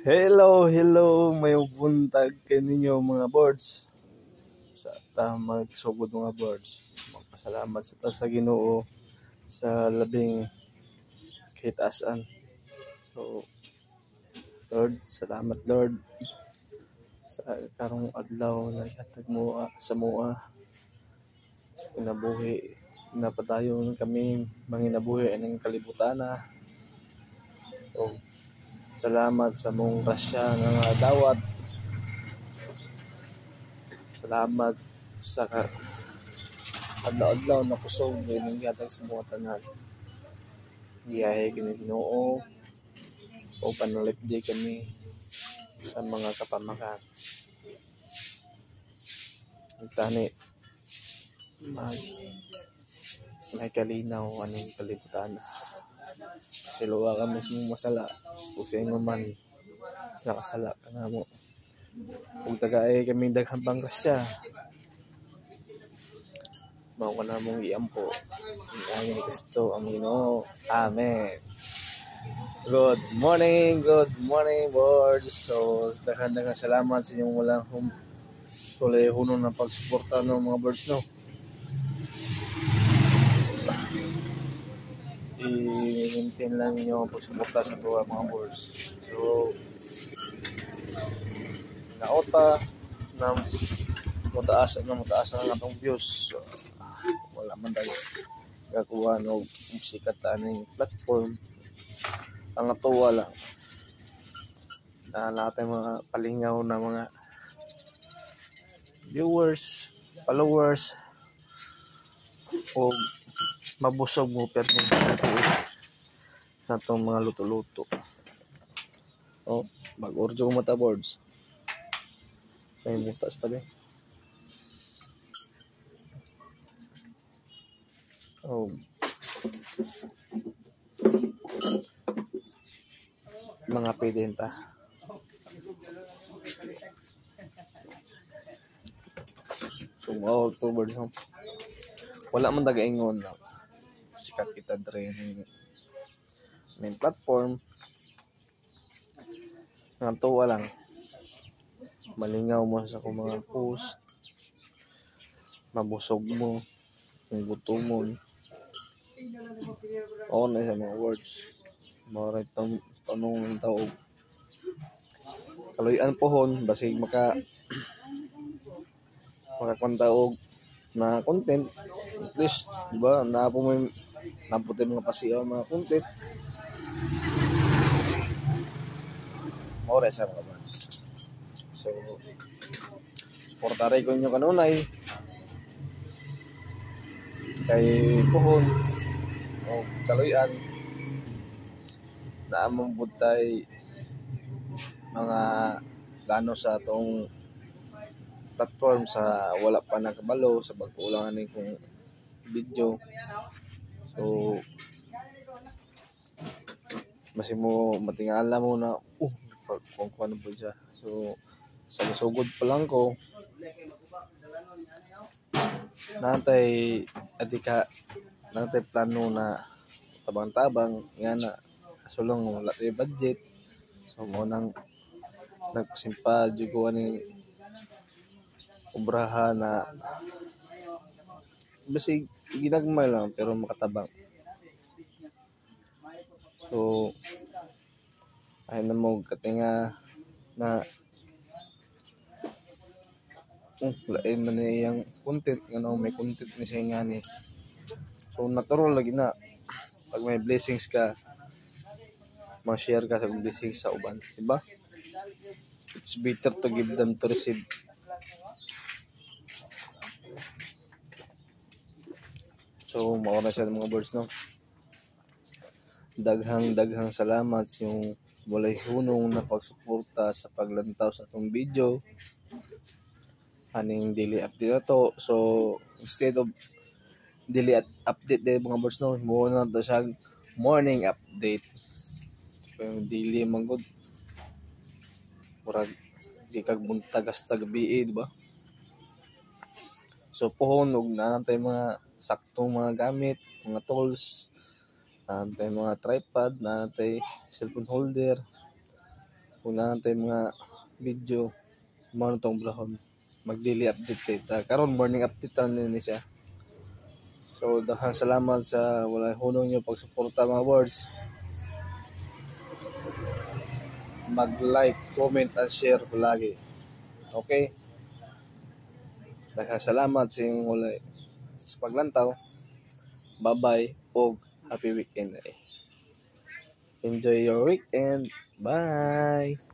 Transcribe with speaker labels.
Speaker 1: Hello, may buntag kaninyo mga birds. Sa magsugod mga birds. Magpasalamat sa ta sa Ginoo sa labing kahit-asan. So, Lord, salamat Lord sa karong adlaw na ihatag mo sa mua sa kinabuhi. Napadayon kami manginabuhi aning kalibutan na. So, salamat sa mong grasya nga dawat. Salamat sa adlaw-adlaw na kusog ng gatag sa mga tanan. Giyahe kami Ginoo o panalipdi kami sa mga kapamakan. Tani may kalinaw aning kalibutan. Siluwa kami sa mga masala kung sa inyo man nakasala ka na mo. Kung tagaay kami daghang panggrasya, mao ka na mong iampo. Ang ni Kristo ang Ginoo. Amen. Good morning birds. So daghang salamat sa inyong walang hunon ng pagsuporta ng mga birds, no. I-maintain lang ninyo ang pagsuporta sa mga birds. So naota na mataas ang atong views. So, wala man tayo gakuha no sikat aning platform. Ang atuwa lang na natin mga palingaw na mga viewers, followers o mabusog mo permi sa itong mga luto-luto. O, mag-orjo mata boards. May mutas tabi. Oh. Mga pedenta. So, October no. Wala man tagaingon na sikat kita dre ng platform. Ang tuwa lang malingaw mo sa kung mga post, mabusog mo, yung gutomon. O na sa mga words. Mara itong tanong ng tao. Kaluyan pohon, basig makakontaog na content. At least, di ba, naputin mga pasiyaw mga content. Mora sa mga bands. So, supportare ko inyo kanunay kay pohon o kaluyan na among butay mga plano sa atong platform sa wala pa nakabalo sa pagkulang ani kong video. So mas mo matingala mo na kung ano ba siya. So sa sugod pa lang ko natay plano na tabang-tabang nga na sulong wala tay budget. So mo nang nagsimpa jud ko ani obrahan na basig ginagmay lang pero makatabang. So ay na mo katinga na lain man niyang content may content ni siya nga ni. So natural lagi na pag may blessings ka ma-share ka sa blessings sa uban, diba? It's better to give than to receive. So mauna siya ng mga birds, no. Daghang salamat sa yung walay hunong na pagsuporta sa paglantaw sa atong video aning daily update na to. So instead of daily update de mga birds, no, himuon na to siya morning update. So yung daily manggod murag di kag buntag hasta gabi, diba? So pohon og naantay mga saktong mga gamit, mga tools, naantay mga tripod, naantay cellphone holder, kung naantay mga video mo tong brahon mag-daily update karon morning update ni siya. So daghang salamat sa wala hunong niyo pagsuporta mga words. Mag-like, comment, and share palagi. Okay? Daghang salamat sa inyong wala sa paglantaw. Bye-bye o happy weekend. Enjoy your weekend. Bye!